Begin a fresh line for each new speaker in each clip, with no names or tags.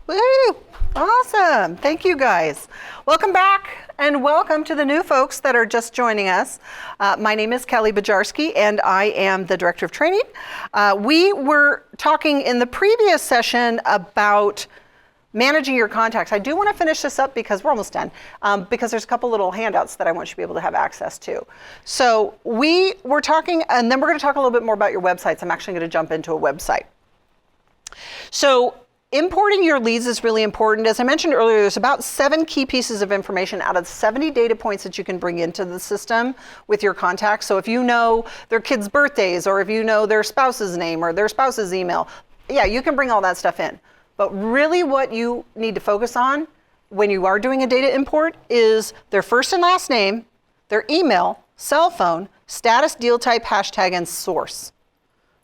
Woo! Awesome. Thank you guys. Welcome back and welcome to the new folks that are just joining us. My name is Kelly Bojarski and I am the Director of Training. We were talking in the previous session about managing your contacts. I do want to finish this up because we're almost done, because there's a couple little handouts that I want you to be able to have access to. So we were talking, and then we're going to talk a little bit more about your websites. I'm actually going to jump into a website. So importing your leads is really important. As I mentioned earlier, there's about 7 key pieces of information out of 70 data points that you can bring into the system with your contacts. So if you know their kids' birthdays, or if you know their spouse's name or their spouse's email, yeah, you can bring all that stuff in. But really what you need to focus on when you are doing a data import is their first and last name, their email, cell phone, status, deal type, hashtag, and source.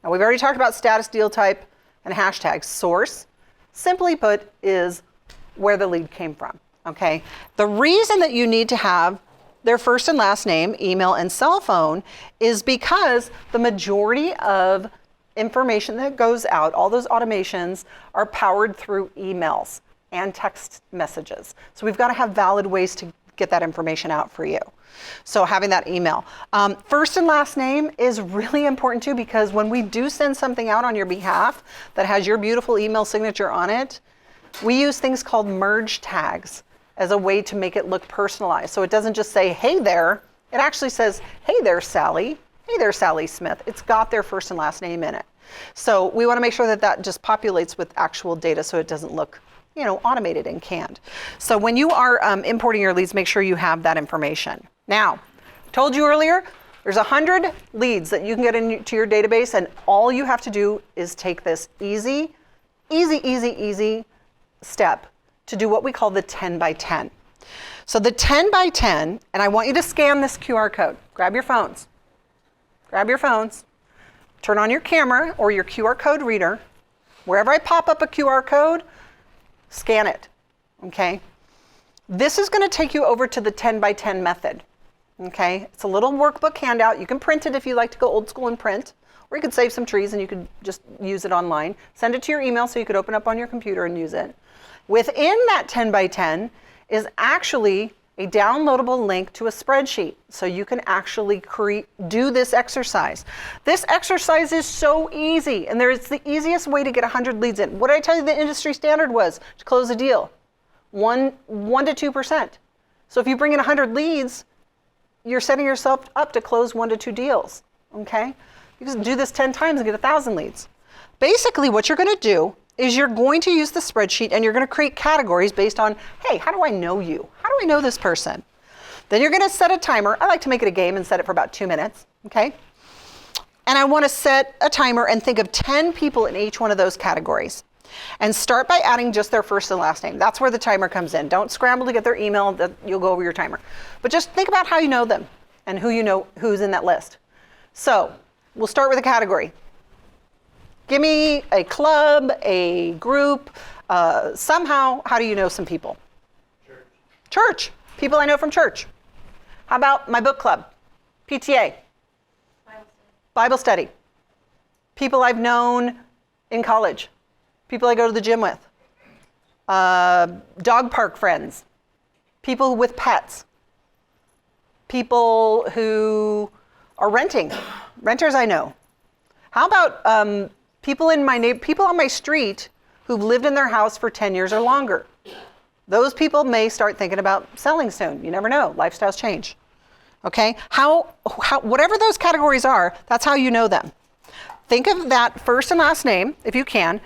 Now we've already talked about status, deal type, and hashtag. Source, simply put, is where the lead came from, okay? The reason that you need to have their first and last name, email, and cell phone is because the majority of information that goes out, all those automations, are powered through emails and text messages. So we've got to have valid ways to get that information out for you. So having that email. First and last name is really important too, because when we do send something out on your behalf that has your beautiful email signature on it, we use things called merge tags as a way to make it look personalized. So it doesn't just say, hey there, it actually says, hey there, Sally. Hey there, Sally Smith. It's got their first and last name in it. So we want to make sure that that just populates with actual data so it doesn't look, you know, automated and canned. So when you are importing your leads, make sure you have that information. Now, told you earlier, there's 100 leads that you can get into your database, and all you have to do is take this easy step to do what we call the 10 by 10. So the 10 by 10, and I want you to scan this QR code. Grab your phones. Grab your phones. Turn on your camera or your QR code reader. Wherever I pop up a QR code, scan it, okay? This is going to take you over to the 10 by 10 method, okay? It's a little workbook handout. You can print it if you like to go old school and print, or you could save some trees and you could just use it online. Send it to your email so you could open up on your computer and use it. Within that 10 by 10 is actually a downloadable link to a spreadsheet, so you can actually do this exercise. This exercise is so easy, and it's the easiest way to get 100 leads in. What did I tell you the industry standard was to close a deal? 1 to 2%. So if you bring in 100 leads, you're setting yourself up to close 1 to 2 deals, okay? You can do this 10 times and get 1,000 leads. Basically, what you're going to do is you're going to use the spreadsheet and you're going to create categories based on, hey, how do I know you? How do I know this person? Then you're going to set a timer. I like to make it a game and set it for about 2 minutes, okay? And I want to set a timer and think of 10 people in each one of those categories. And start by adding just their first and last name. That's where the timer comes in. Don't scramble to get their email, you'll go over your timer. But just think about how you know them and who you know who's in that list. So we'll start with a category. Give me a club, a group, somehow, how do you know some people? Church. Church. People I know from church. How about my book club? PTA. Bible study. People I've known in college. People I go to the gym with. Dog park friends. People with pets. People who are renting. Renters I know. How about people on my street who've lived in their house for 10 years or longer? Those people may start thinking about selling soon. You never know. Lifestyles change. Okay? Whatever those categories are, that's how you know them. Think of that first and last name, if you can,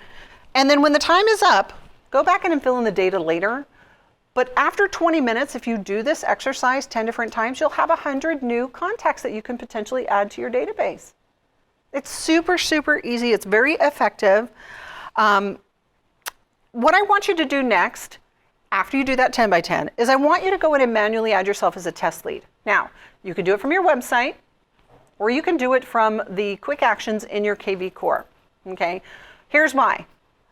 and then when the time is up, go back in and fill in the data later. But after 20 minutes, if you do this exercise 10 different times, you'll have 100 new contacts that you can potentially add to your database. It's super, super easy. It's very effective. What I want you to do next, after you do that 10 by 10, is I want you to go in and manually add yourself as a test lead. Now, you can do it from your website, or you can do it from the quick actions in your kvCORE, okay? Here's why.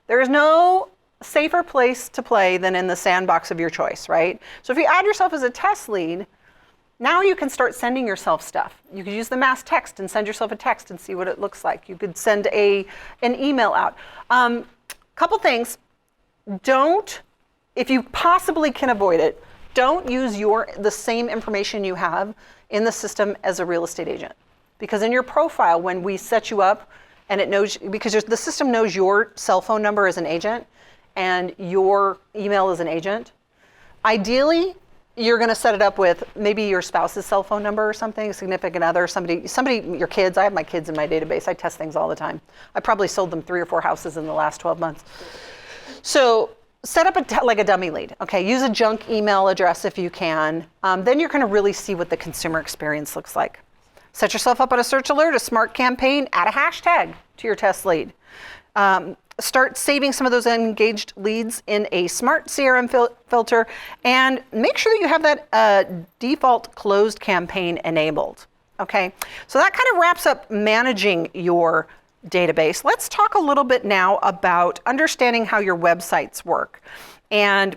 There is no safer place to play than in the sandbox of your choice, right? So if you add yourself as a test lead, now you can start sending yourself stuff. You could use the mass text and send yourself a text and see what it looks like. You could send an email out. Couple things. don't, if you possibly can avoid it, don't use the same information you have in the system as a real estate agent. Because in your profile, when we set you up, and it knows, because the system knows your cell phone number as an agent and your email as an agent, ideally, you're going to set it up with maybe your spouse's cell phone number or something, a significant other, somebody, your kids. I have my kids in my database. I test things all the time. I probably sold them 3 or 4 houses in the last 12 months. So set up like a dummy lead. Okay, use a junk email address if you can. Then you're going to really see what the consumer experience looks like. Set yourself up on a search alert, a smart campaign, add a hashtag to your test lead. Start saving some of those engaged leads in a smart CRM filter, and make sure that you have that default closed campaign enabled. Okay, so that kind of wraps up managing your database. Let's talk a little bit now about understanding how your websites work. And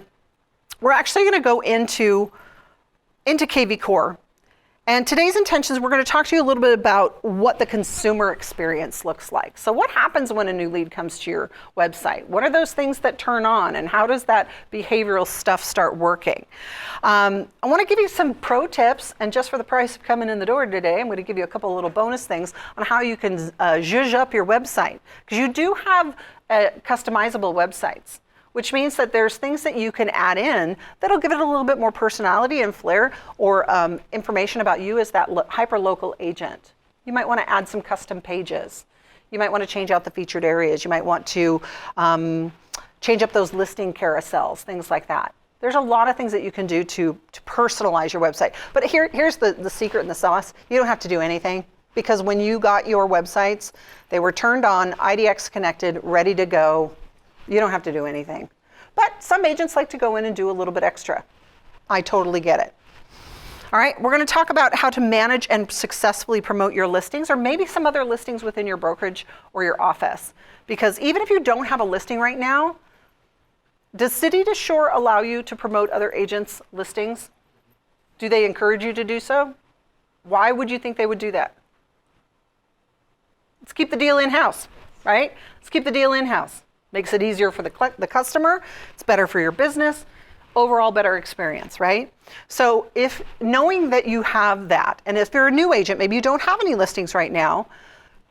we're actually going to go into kvCORE. And today's intentions, we're going to talk to you a little bit about what the consumer experience looks like. So what happens when a new lead comes to your website? What are those things that turn on, and how does that behavioral stuff start working? I want to give you some pro tips, and just for the price of coming in the door today, I'm going to give you a couple of little bonus things on how you can zhuzh up your website. Because you do have customizable websites, which means that there's things that you can add in that'll give it a little bit more personality and flair, or information about you as that hyper-local agent. You might want to add some custom pages. You might want to change out the featured areas. You might want to change up those listing carousels, things like that. There's a lot of things that you can do to personalize your website. But here's the secret and the sauce. You don't have to do anything, because when you got your websites, they were turned on, IDX connected, ready to go. You don't have to do anything. But some agents like to go in and do a little bit extra. I totally get it. All right, we're going to talk about how to manage and successfully promote your listings, or maybe some other listings within your brokerage or your office. Because even if you don't have a listing right now, does City to Shore allow you to promote other agents' listings? Do they encourage you to do so? Why would you think they would do that? Let's keep the deal in-house, right? Let's keep the deal in-house. Makes it easier for the customer. It's better for your business. Overall better experience, right? So if knowing that you have that, and if you're a new agent, maybe you don't have any listings right now,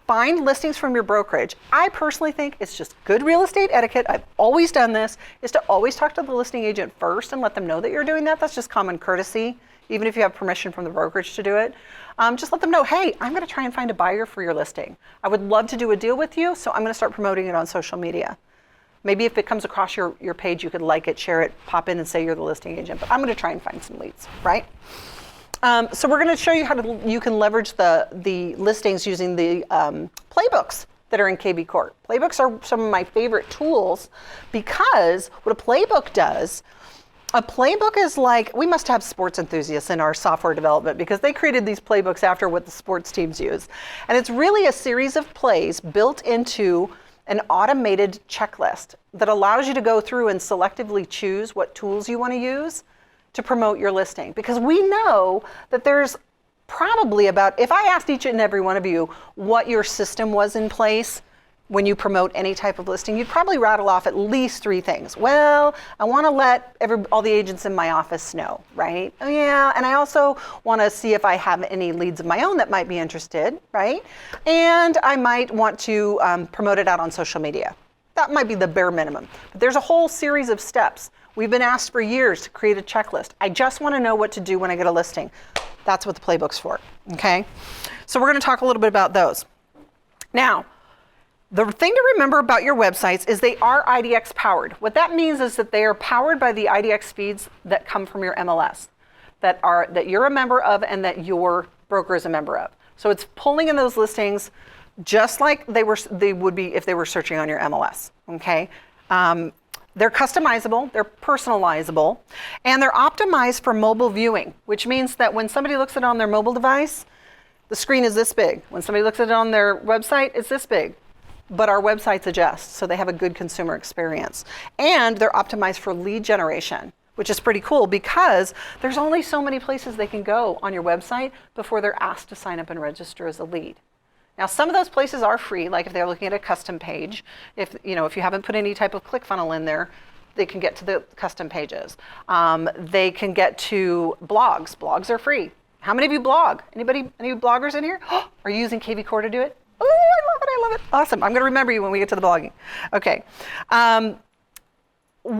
find listings from your brokerage. I personally think it's just good real estate etiquette. I've always done this, is to always talk to the listing agent first and let them know that you're doing that. That's just common courtesy, even if you have permission from the brokerage to do it. Just let them know, hey, I'm going to try and find a buyer for your listing. I would love to do a deal with you, so I'm going to start promoting it on social media. Maybe if it comes across your page, you could like it, share it, pop in and say you're the listing agent, but I'm going to try and find some leads, right? So we're going to show you how you can leverage the listings using the playbooks that are in kvCORE. Playbooks are some of my favorite tools, because what a playbook does, a playbook is like, we must have sports enthusiasts in our software development, because they created these playbooks after what the sports teams use. And it's really a series of plays built into an automated checklist that allows you to go through and selectively choose what tools you want to use to promote your listing. Because we know that there's probably about, if I asked each and every one of you what your system was in place when you promote any type of listing, you'd probably rattle off at least 3 things. Well, I want to let all the agents in my office know, right? Oh yeah, and I also want to see if I have any leads of my own that might be interested, right? And I might want to promote it out on social media. That might be the bare minimum. But there's a whole series of steps. We've been asked for years to create a checklist. I just want to know what to do when I get a listing. That's what the playbook's for, okay? So we're going to talk a little bit about those. Now, the thing to remember about your websites is they are IDX powered. What that means is that they are powered by the IDX feeds that come from your MLS, that you're a member of and that your broker is a member of. So it's pulling in those listings just like they would be if they were searching on your MLS. Okay, they're customizable, they're personalizable, and they're optimized for mobile viewing, which means that when somebody looks at it on their mobile device, the screen is this big. When somebody looks at it on their website, it's this big. But our websites adjust, so they have a good consumer experience. And they're optimized for lead generation, which is pretty cool, because there's only so many places they can go on your website before they're asked to sign up and register as a lead. Now, some of those places are free, like if they're looking at a custom page. If you haven't put any type of ClickFunnels in there, They can get to the custom pages. They can get to blogs. Blogs are free. How many of you blog? Anybody, any bloggers in here? Are you using kvCORE to do it? Oh, I love it. Awesome. I'm going to remember you when we get to the blogging. Okay.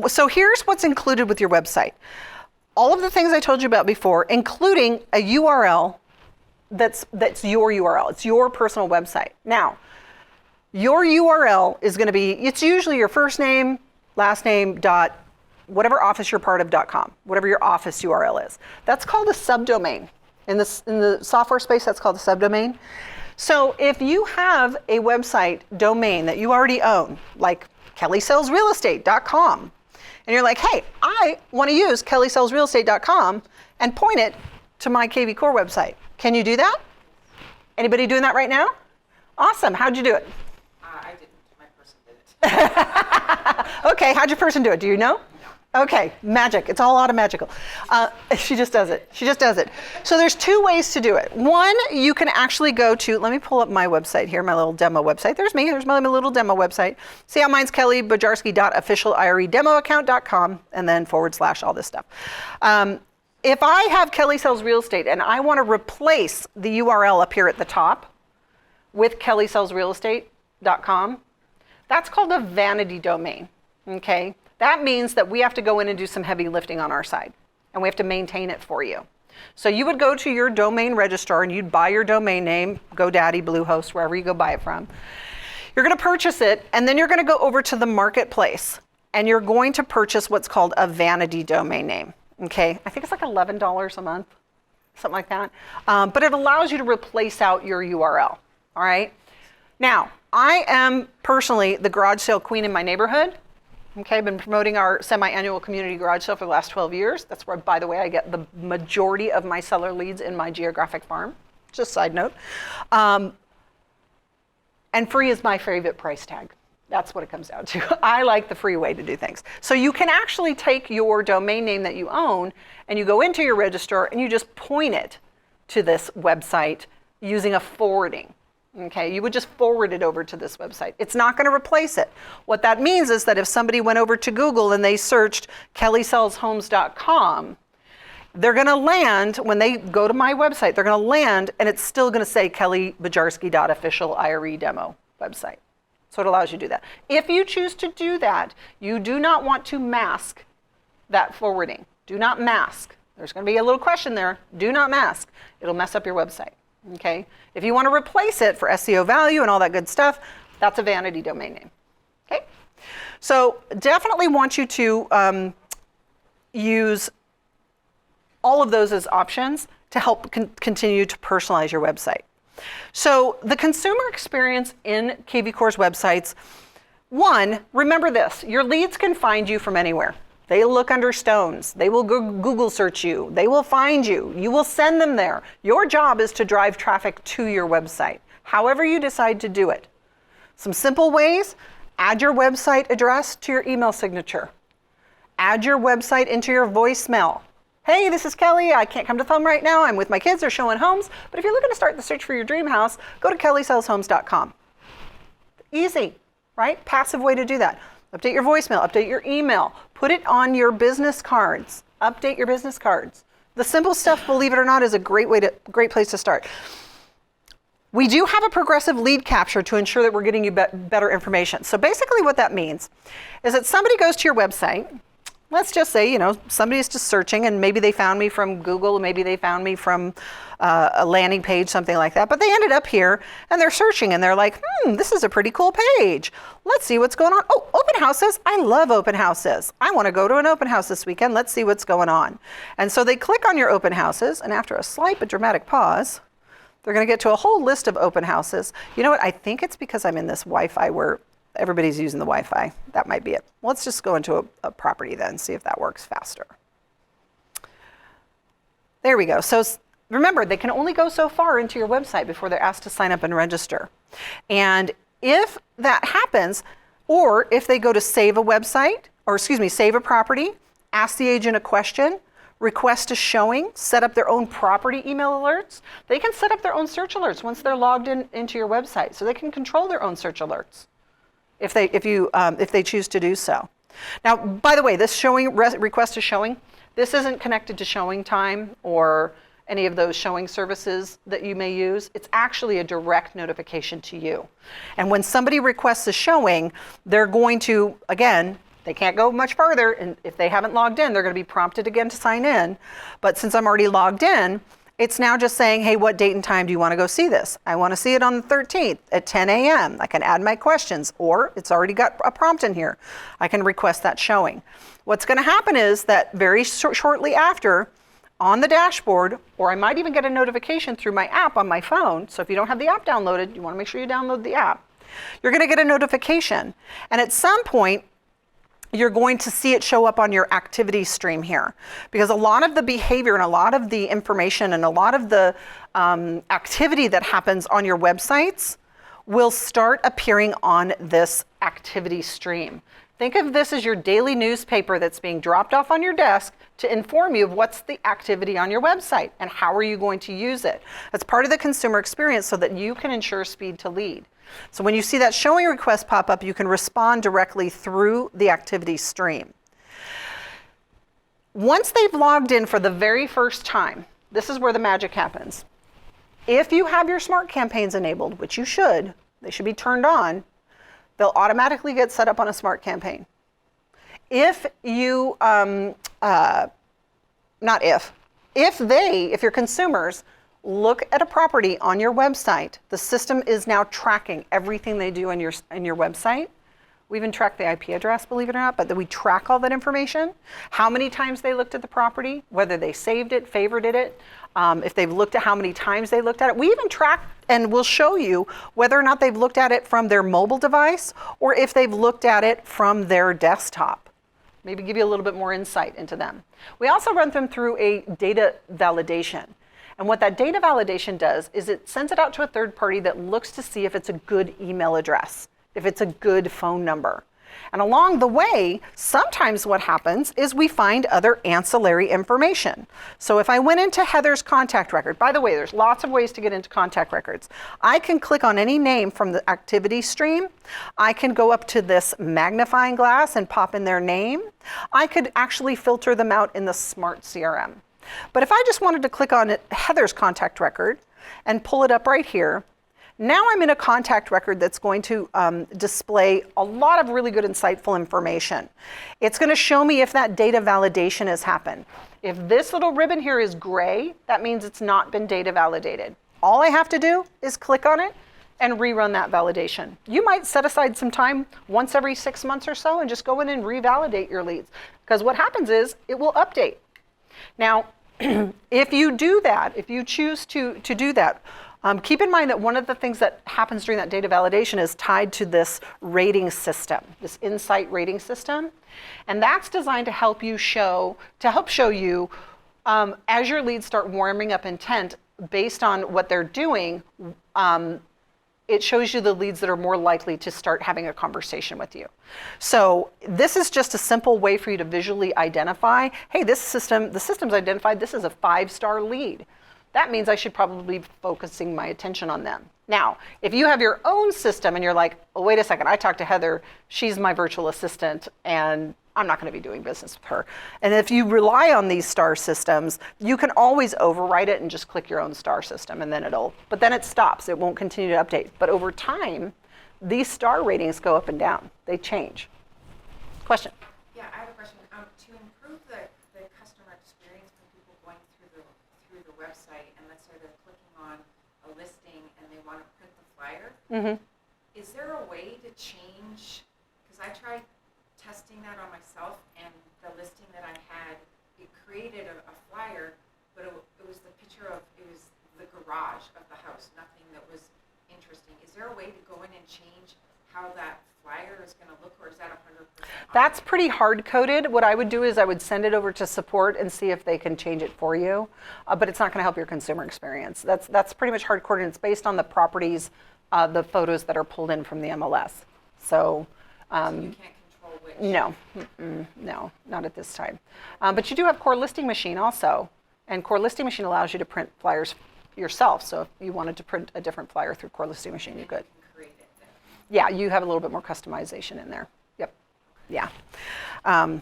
So here's what's included with your website. All of the things I told you about before, including a URL that's your URL. It's your personal website. Now, your URL is going to be, it's usually your first name, last name, dot, whatever office you're part of, .com, whatever your office URL is. That's called a subdomain. In the software space, that's called a subdomain. So if you have a website domain that you already own, like kellysellsrealestate.com, and you're like, hey, I want to use kellysellsrealestate.com and point it to my kvCORE website. Can you do that? Anybody doing that right now? Awesome. How'd you do it?
I didn't. My person did it.
Okay. How'd your person do it? Do you know? No. Okay. Magic. It's all automagical. She just does it. She just does it. So there's two ways to do it. One, you can actually go to, let me pull up my website here, my little demo website. There's me. There's my little demo website. See how mine's kellybojarski.officialiredemoaccount.com and then / all this stuff. If I have Kelly Sells Real Estate and I want to replace the URL up here at the top with kellysellsrealestate.com, that's called a vanity domain, okay? That means that we have to go in and do some heavy lifting on our side, and we have to maintain it for you. So you would go to your domain registrar and you'd buy your domain name, GoDaddy, Bluehost, wherever you go buy it from. You're going to purchase it, and then you're going to go over to the marketplace, and you're going to purchase what's called a vanity domain name. Okay, I think it's like $11 a month, something like that. But it allows you to replace out your URL, all right? Now, I am personally the garage sale queen in my neighborhood. Okay, I've been promoting our semi-annual community garage sale for the last 12 years. That's where, by the way, I get the majority of my seller leads in my geographic farm. Just a side note. And free is my favorite price tag. That's what it comes down to. I like the free way to do things. So you can actually take your domain name that you own and you go into your registrar and you just point it to this website using a forwarding. Okay, you would just forward it over to this website. It's not going to replace it. What that means is that if somebody went over to Google and they searched kellysellshomes.com, they're going to land, when they go to my website, they're going to land and it's still going to say kellybojarski.officialire website. So it allows you to do that. If you choose to do that, you do not want to mask that forwarding. Do not mask. There's going to be a little question there. Do not mask. It'll mess up your website. Okay? If you want to replace it for SEO value and all that good stuff, that's a vanity domain name. Okay? So definitely want you to use all of those as options to help continue to personalize your website. So the consumer experience in kvCORE's websites, one, remember this, your leads can find you from anywhere. They look under stones. They will Google search you. They will find you. You will send them there. Your job is to drive traffic to your website, however you decide to do it. Some simple ways: add your website address to your email signature. Add your website into your voicemail. Hey, this is Kelly. I can't come to the phone right now. I'm with my kids. They're showing homes. But if you're looking to start the search for your dream house, go to kellysellshomes.com. Easy, right? Passive way to do that. Update your voicemail, update your email, put it on your business cards, update your business cards. The simple stuff, believe it or not, is a great place to start. We do have a progressive lead capture to ensure that we're getting you better information. So basically what that means is that somebody goes to your website. Let's just say, somebody's just searching and maybe they found me from Google, maybe they found me from a landing page, something like that. But they ended up here and they're searching and they're like, this is a pretty cool page. Let's see what's going on. Oh, open houses. I love open houses. I want to go to an open house this weekend. Let's see what's going on. And so they click on your open houses, and after a slight but dramatic pause, they're going to get to a whole list of open houses. You know what? I think it's because I'm in this Wi-Fi where everybody's using the Wi-Fi. That might be it. Let's just go into a property then, see if that works faster. There we go. So remember, they can only go so far into your website before they're asked to sign up and register. And if that happens, or if they go to save a website, save a property, ask the agent a question, request a showing, set up their own property email alerts, they can set up their own search alerts once they're logged into your website. So they can control their own search alerts if they choose to do so. Now, by the way, this request to showing, this isn't connected to showing time or any of those showing services that you may use. It's actually a direct notification to you. And when somebody requests a showing, they're going to, again, they can't go much further, and if they haven't logged in, they're going to be prompted again to sign in. But since I'm already logged in, it's now just saying, hey, what date and time do you want to go see this? I want to see it on the 13th at 10 a.m. I can add my questions, or it's already got a prompt in here. I can request that showing. What's going to happen is that very shortly after, on the dashboard, or I might even get a notification through my app on my phone. So if you don't have the app downloaded, you want to make sure you download the app. You're going to get a notification. And at some point, you're going to see it show up on your activity stream here, because a lot of the behavior and a lot of the information and a lot of the activity that happens on your websites will start appearing on this activity stream. Think of this as your daily newspaper that's being dropped off on your desk to inform you of what's the activity on your website and how are you going to use it. That's part of the consumer experience so that you can ensure speed to lead. So when you see that showing request pop up, you can respond directly through the activity stream. Once they've logged in for the very first time, this is where the magic happens. If you have your smart campaigns enabled, which you should, they should be turned on, they'll automatically get set up on a smart campaign. If you, if your consumers look at a property on your website, the system is now tracking everything they do in your website. We even track the IP address, believe it or not, but we track all that information. How many times they looked at the property, whether they saved it, favorited it, if they've looked at how many times they looked at it. We even track and we'll show you whether or not they've looked at it from their mobile device or if they've looked at it from their desktop. Maybe give you a little bit more insight into them. We also run them through a data validation. And what that data validation does is it sends it out to a third party that looks to see if it's a good email address, if it's a good phone number. And along the way, sometimes what happens is we find other ancillary information. So if I went into Heather's contact record, by the way, there's lots of ways to get into contact records. I can click on any name from the activity stream. I can go up to this magnifying glass and pop in their name. I could actually filter them out in the smart CRM. But if I just wanted to click on Heather's contact record and pull it up right here, now I'm in a contact record that's going to display a lot of really good, insightful information. It's going to show me if that data validation has happened. If this little ribbon here is gray, that means it's not been data validated. All I have to do is click on it and rerun that validation. You might set aside some time once every 6 months or so and just go in and revalidate your leads, because what happens is it will update. Now, if you do that, if you choose to do that, keep in mind that one of the things that happens during that data validation is tied to this rating system, this insight rating system. And that's designed to help show you, as your leads start warming up intent based on what they're doing, it shows you the leads that are more likely to start having a conversation with you. So this is just a simple way for you to visually identify, hey, the system's identified this is a 5-star lead. That means I should probably be focusing my attention on them. Now, if you have your own system and you're like, oh, wait a second, I talked to Heather, she's my virtual assistant, and I'm not going to be doing business with her. And if you rely on these star systems, you can always override it and just click your own star system, and then but then it stops. It won't continue to update. But over time, these star ratings go up and down. They change. Question?
Yeah, I have a question. To improve the customer experience for people going through the website, and let's say they're clicking on a listing and they want to print the flyer, is there a way to change? Because I tried testing that on myself, and the listing that I had, it created a flyer, but it was the picture of, it was the garage of the house, nothing that was interesting. Is there a way to go in and change how that flyer is going to look, or is that 100%?
That's pretty hard-coded. What I would do is I would send it over to support and see if they can change it for you, but it's not going to help your consumer experience. That's pretty much hard-coded, and it's based on the properties, the photos that are pulled in from the MLS. So
you can't control which?
No, not at this time. But you do have Core Listing Machine also, and Core Listing Machine allows you to print flyers yourself. So if you wanted to print a different flyer through Core Listing Machine, you could.
You can create it then.
Yeah, you have a little bit more customization in there. Yep. Yeah.
I don't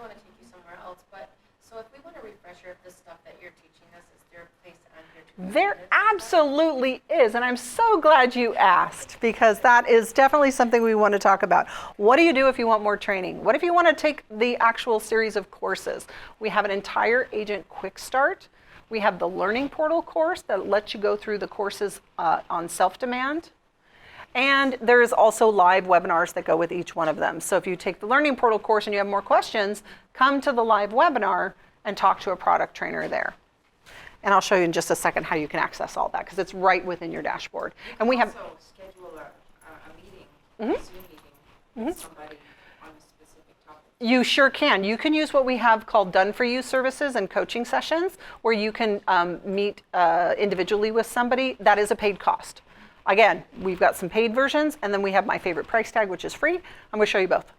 want to take you somewhere else, but so if we want a refresher of the stuff that you're teaching us, is there a place on here to
There absolutely is, and I'm so glad you asked, because that is definitely something we want to talk about. What do you do if you want more training? What if you want to take the actual series of courses? We have an entire Agent Quick Start. We have the Learning Portal course that lets you go through the courses on self-demand. And there's also live webinars that go with each one of them. So if you take the Learning Portal course and you have more questions, come to the live webinar and talk to a product trainer there. And I'll show you in just a second how you can access all that, because it's right within your dashboard. And we have
also schedule a meeting, a Zoom meeting with somebody on a specific topic.
You sure can. You can use what we have called done for you services and coaching sessions, where you can meet individually with somebody. That is a paid cost. Again, we've got some paid versions, and then we have my favorite price tag, which is free. I'm going to show you both.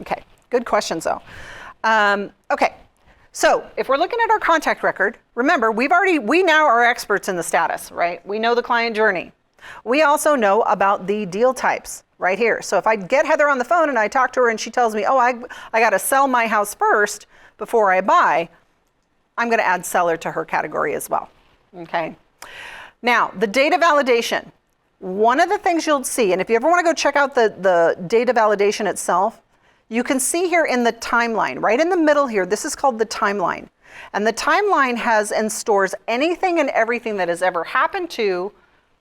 Okay, good questions though. Okay, so if we're looking at our contact record, remember we now are experts in the status, right? We know the client journey. We also know about the deal types right here. So if I get Heather on the phone and I talk to her and she tells me, oh, I got to sell my house first before I buy, I'm going to add seller to her category as well. Okay. Now, the data validation. One of the things you'll see, and if you ever want to go check out the data validation itself, you can see here in the timeline, right in the middle here, this is called the timeline. And the timeline has and stores anything and everything that has ever happened to,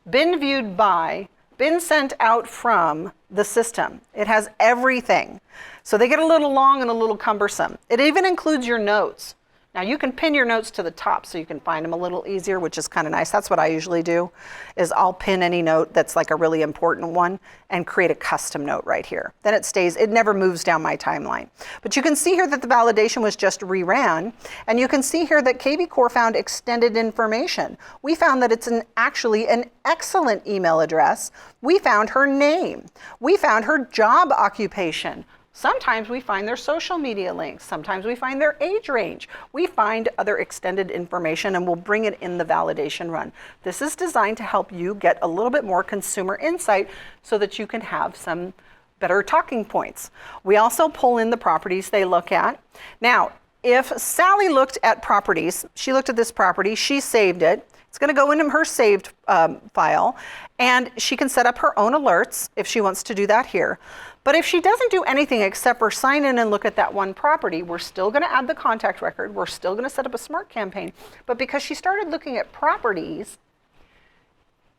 been viewed by, been sent out from the system. It has everything. So they get a little long and a little cumbersome. It even includes your notes. Now you can pin your notes to the top so you can find them a little easier, which is kind of nice. That's what I usually do, is I'll pin any note that's like a really important one and create a custom note right here. Then it stays, it never moves down my timeline. But you can see here that the validation was just reran, and you can see here that kvCORE found extended information. We found that it's actually an excellent email address. We found her name. We found her job occupation. Sometimes we find their social media links. Sometimes we find their age range. We find other extended information, and we'll bring it in the validation run. This is designed to help you get a little bit more consumer insight so that you can have some better talking points. We also pull in the properties they look at. Now, if Sally looked at properties, she looked at this property, she saved it. It's going to go into her saved file, and she can set up her own alerts if she wants to do that here. But if she doesn't do anything except for sign in and look at that one property, we're still going to add the contact record. We're still going to set up a smart campaign. But because she started looking at properties,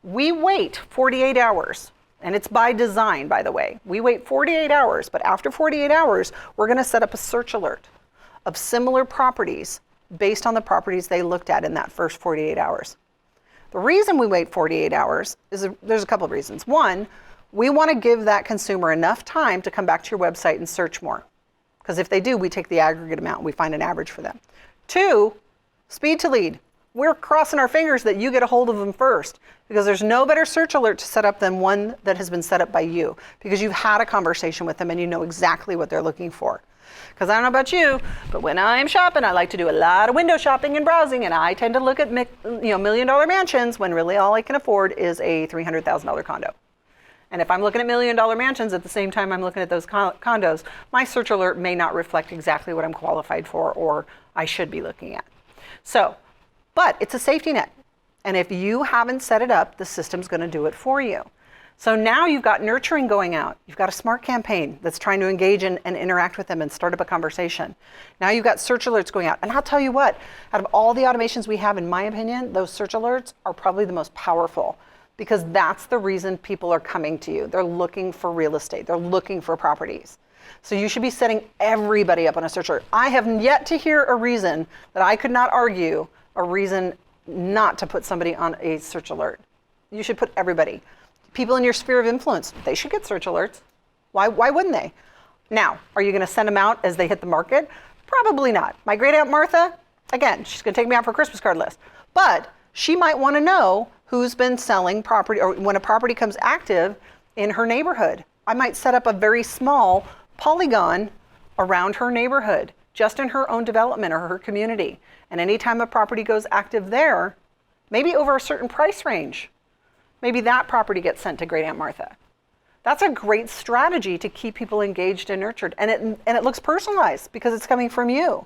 we wait 48 hours. And it's by design, by the way. We wait 48 hours, but after 48 hours, we're going to set up a search alert of similar properties based on the properties they looked at in that first 48 hours. The reason we wait 48 hours is there's a couple of reasons. One, we want to give that consumer enough time to come back to your website and search more. Because if they do, we take the aggregate amount and we find an average for them. Two, speed to lead. We're crossing our fingers that you get a hold of them first, because there's no better search alert to set up than one that has been set up by you, because you've had a conversation with them and you know exactly what they're looking for. Because I don't know about you, but when I'm shopping, I like to do a lot of window shopping and browsing, and I tend to look at $1 million mansions when really all I can afford is a $300,000 condo. And if I'm looking at $1 million mansions at the same time I'm looking at those condos, my search alert may not reflect exactly what I'm qualified for or I should be looking at. So, but it's a safety net. And if you haven't set it up, the system's going to do it for you. So now you've got nurturing going out. You've got a smart campaign that's trying to engage and interact with them and start up a conversation. Now you've got search alerts going out. And I'll tell you what, out of all the automations we have, in my opinion, those search alerts are probably the most powerful, because that's the reason people are coming to you. They're looking for real estate. They're looking for properties. So you should be setting everybody up on a search alert. I have yet to hear a reason that I could not argue a reason not to put somebody on a search alert. You should put everybody. People in your sphere of influence, they should get search alerts. Why wouldn't they? Now, are you going to send them out as they hit the market? Probably not. My great aunt Martha, again, she's going to take me out for a Christmas card list. But she might want to know who's been selling property, or when a property comes active in her neighborhood. I might set up a very small polygon around her neighborhood, just in her own development or her community. And anytime a property goes active there, maybe over a certain price range, maybe that property gets sent to Great Aunt Martha. That's a great strategy to keep people engaged and nurtured. And it looks personalized because it's coming from you.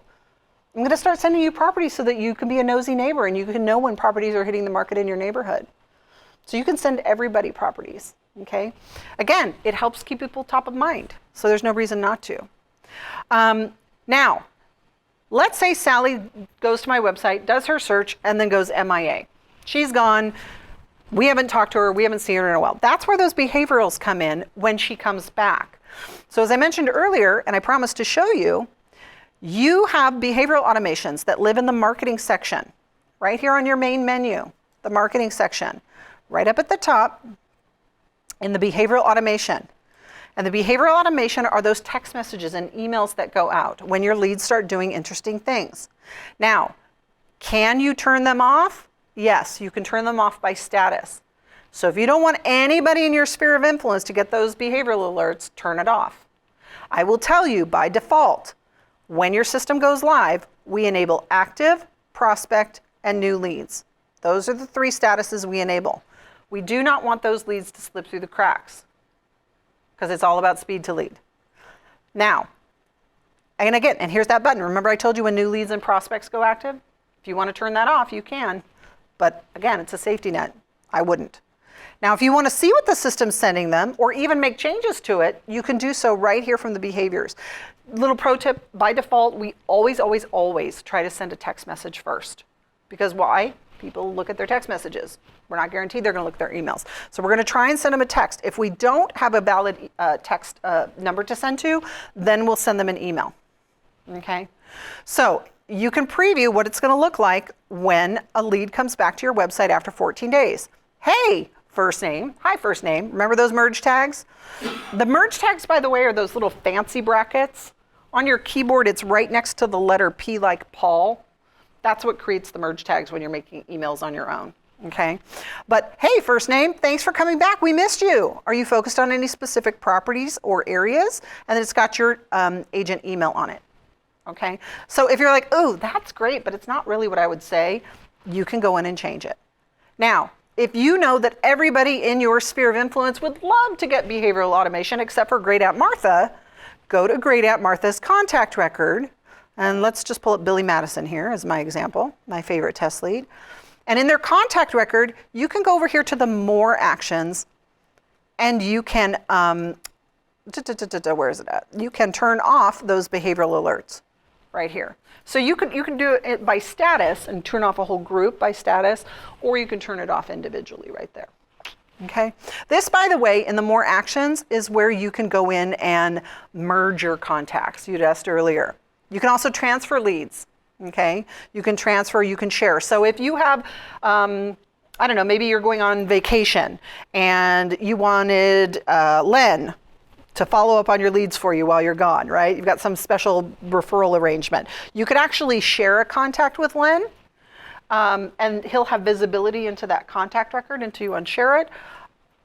I'm going to start sending you properties so that you can be a nosy neighbor and you can know when properties are hitting the market in your neighborhood. So you can send everybody properties, okay? Again, it helps keep people top of mind, so there's no reason not to. Now, let's say Sally goes to my website, does her search, and then goes MIA. She's gone. We haven't talked to her. We haven't seen her in a while. That's where those behaviorals come in when she comes back. So as I mentioned earlier, and I promised to show you, you have behavioral automations that live in the marketing section, right here on your main menu, the marketing section, right up at the top in the behavioral automation. And the behavioral automation are those text messages and emails that go out when your leads start doing interesting things. Now, can you turn them off? Yes, you can turn them off by status. So if you don't want anybody in your sphere of influence to get those behavioral alerts, turn it off. I will tell you by default, when your system goes live, we enable active, prospect, and new leads. Those are the 3 statuses we enable. We do not want those leads to slip through the cracks because it's all about speed to lead. Now, and again, and here's that button. Remember I told you when new leads and prospects go active? If you want to turn that off, you can. But again, it's a safety net. I wouldn't. Now, if you want to see what the system's sending them or even make changes to it, you can do so right here from the behaviors. Little pro tip, by default, we always try to send a text message first. Because why? People look at their text messages. We're not guaranteed they're going to look at their emails. So we're going to try and send them a text. If we don't have a valid text number to send to, then we'll send them an email. Okay? So you can preview what it's going to look like when a lead comes back to your website after 14 days. Hey, first name. Hi, first name. Remember those merge tags? The merge tags, by the way, are those little fancy brackets. On your keyboard, it's right next to the letter P like Paul. That's what creates the merge tags when you're making emails on your own, okay? But hey, first name, thanks for coming back. We missed you. Are you focused on any specific properties or areas? And then it's got your agent email on it, okay? So if you're like, oh, that's great, but it's not really what I would say, you can go in and change it. Now, if you know that everybody in your sphere of influence would love to get behavioral automation except for Great Aunt Martha, go to Great Aunt Martha's contact record, and let's just pull up Billy Madison here as my example, my favorite test lead. And in their contact record, you can go over here to the More Actions, and you can, where is it at? You can turn off those behavioral alerts right here. So you can do it by status and turn off a whole group by status, or you can turn it off individually right there. Okay. This, by the way, in the More Actions is where you can go in and merge your contacts. You'd asked earlier. You can also transfer leads. Okay. You can transfer, you can share. So if you have, I don't know, maybe you're going on vacation and you wanted Len to follow up on your leads for you while you're gone, right? You've got some special referral arrangement. You could actually share a contact with Len. And he'll have visibility into that contact record until you unshare it,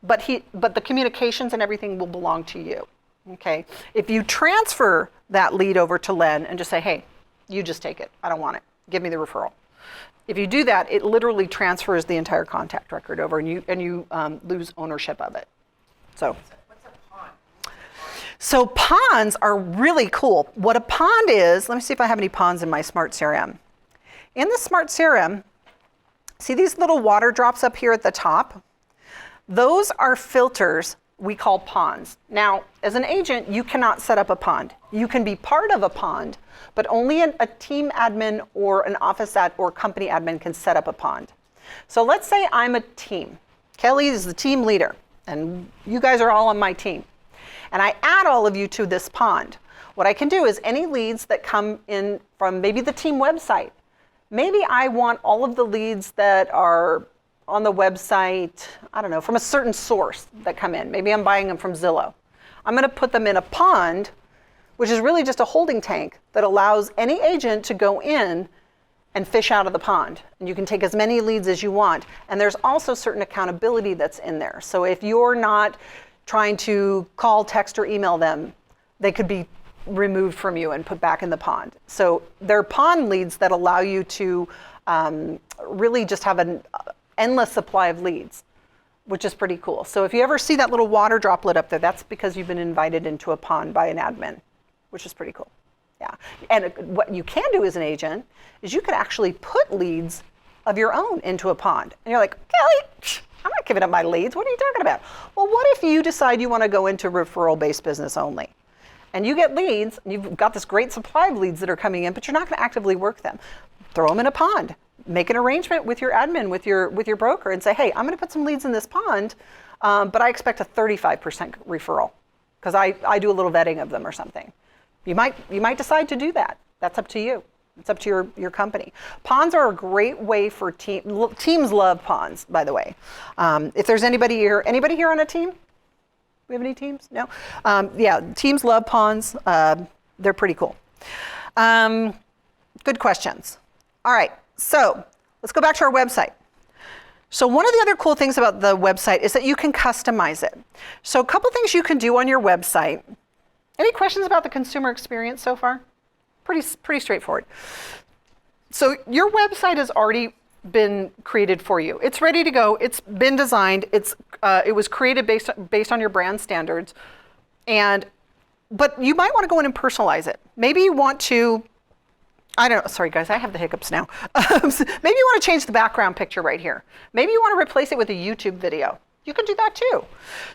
but the communications and everything will belong to you, okay? If you transfer that lead over to Len and just say, hey, you just take it, I don't want it, give me the referral. If you do that, it literally transfers the entire contact record over and you lose ownership of it. So.
What's a pond?
So ponds are really cool. What a pond is, let me see if I have any ponds in my Smart CRM. In the Smart CRM, see these little water drops up here at the top? Those are filters we call ponds. Now, as an agent, you cannot set up a pond. You can be part of a pond, but only a team admin or an office or company admin can set up a pond. So let's say I'm a team. Kelly is the team leader, and you guys are all on my team. And I add all of you to this pond. What I can do is any leads that come in from maybe the team website, maybe I want all of the leads that are on the website, I don't know, from a certain source that come in. Maybe I'm buying them from Zillow. I'm going to put them in a pond, which is really just a holding tank that allows any agent to go in and fish out of the pond. And you can take as many leads as you want. And there's also certain accountability that's in there. So if you're not trying to call, text, or email them, they could be removed from you and put back in the pond. So they're pond leads that allow you to really just have an endless supply of leads which is pretty cool. So if you ever see that little water droplet up there, that's because you've been invited into a pond by an admin, which is pretty cool. Yeah. And what you can do as an agent is you can actually put leads of your own into a pond. And you're like, Kelly, I'm not giving up my leads. What are you talking about? Well, what if you decide you want to go into referral-based business only? And you get leads, and you've got this great supply of leads that are coming in, but you're not going to actively work them. Throw them in a pond. Make an arrangement with your admin, with your broker, and say, hey, I'm going to put some leads in this pond, but I expect a 35% referral because I do a little vetting of them or something. You might decide to do that. That's up to you. It's up to your company. Ponds are a great way for teams love ponds, by the way. If there's anybody here on a team? We have any teams? No? Yeah, teams love ponds. They're pretty cool. Good questions. All right, so let's go back to our website. So one of the other cool things about the website is that you can customize it. So a couple things you can do on your website. Any questions about the consumer experience so far? Pretty straightforward. So your website has already been created for you. It's ready to go. It's been designed. It was created based on your brand standards. But you might want to go in and personalize it. Maybe you want to, I don't know, sorry guys, I have the hiccups now. Maybe you want to change the background picture right here. Maybe you want to replace it with a YouTube video. You can do that too.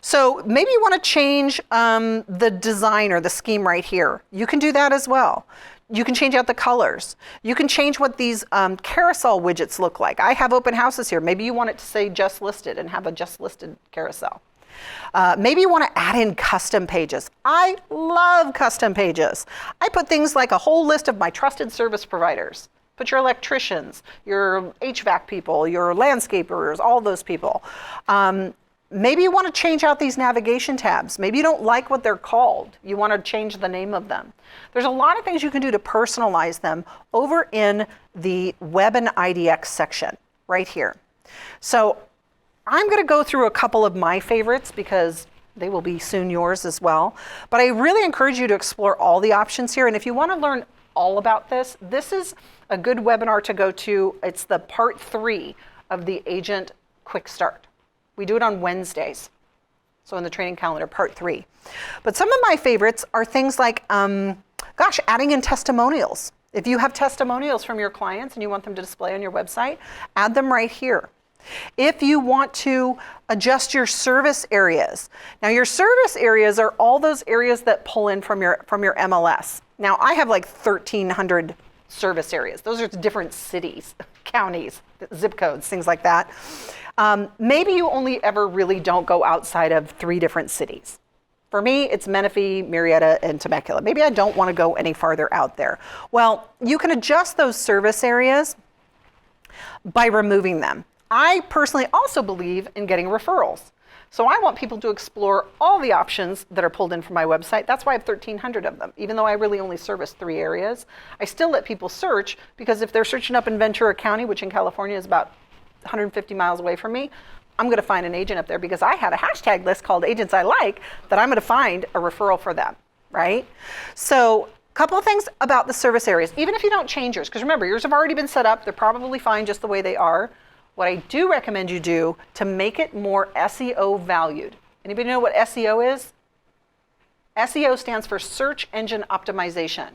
So maybe you want to change the design or the scheme right here. You can do that as well. You can change out the colors. You can change what these carousel widgets look like. I have open houses here. Maybe you want it to say just listed and have a just listed carousel. Maybe you want to add in custom pages. I love custom pages. I put things like a whole list of my trusted service providers. Put your electricians, your HVAC people, your landscapers, all those people. Maybe you want to change out these navigation tabs. Maybe you don't like what they're called. You want to change the name of them. There's a lot of things you can do to personalize them over in the Web and IDX section right here. So I'm going to go through a couple of my favorites because they will be soon yours as well. But I really encourage you to explore all the options here. And if you want to learn all about this is a good webinar to go to. It's the part 3 of the Agent Quick Start. We do it on Wednesdays. So in the training calendar, part 3. But some of my favorites are things like, adding in testimonials. If you have testimonials from your clients and you want them to display on your website, add them right here. If you want to adjust your service areas. Now your service areas are all those areas that pull in from your MLS. Now I have like 1,300 service areas. Those are different cities, counties, zip codes, things like that. Maybe you only ever really don't go outside of 3 different cities. For me, it's Menifee, Murrieta, and Temecula. Maybe I don't want to go any farther out there. Well, you can adjust those service areas by removing them. I personally also believe in getting referrals. So I want people to explore all the options that are pulled in from my website. That's why I have 1,300 of them. Even though I really only service 3 areas, I still let people search because if they're searching up in Ventura County, which in California is about 150 miles away from me, I'm going to find an agent up there because I had a hashtag list called Agents I Like that I'm going to find a referral for them, right? So a couple of things about the service areas, even if you don't change yours, because remember, yours have already been set up. They're probably fine just the way they are. What I do recommend you do to make it more SEO valued. Anybody know what SEO is? SEO stands for Search Engine Optimization.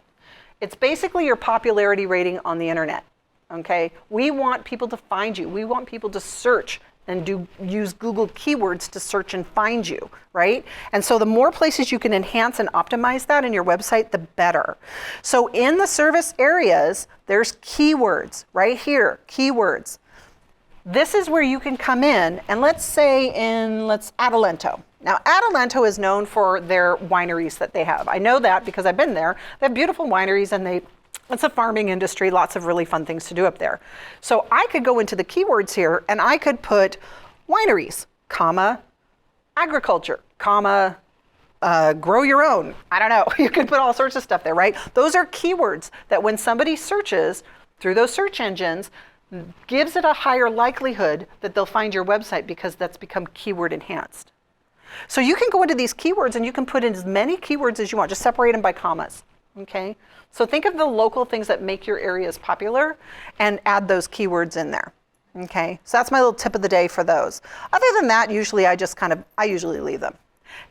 It's basically your popularity rating on the internet, okay? We want people to find you. We want people to search and use Google keywords to search and find you, right? And so the more places you can enhance and optimize that in your website, the better. So in the service areas, there's keywords right here, keywords. This is where you can come in and let's Adelanto. Now Adelanto is known for their wineries that they have. I know that because I've been there. They have beautiful wineries and it's a farming industry, lots of really fun things to do up there. So I could go into the keywords here and I could put wineries, comma, agriculture, comma, grow your own. I don't know. You could put all sorts of stuff there, right? Those are keywords that when somebody searches through those search engines, gives it a higher likelihood that they'll find your website because that's become keyword enhanced. So you can go into these keywords and you can put in as many keywords as you want, just separate them by commas, okay? So think of the local things that make your areas popular and add those keywords in there. Okay, so that's my little tip of the day for those. Other than that, usually I usually leave them.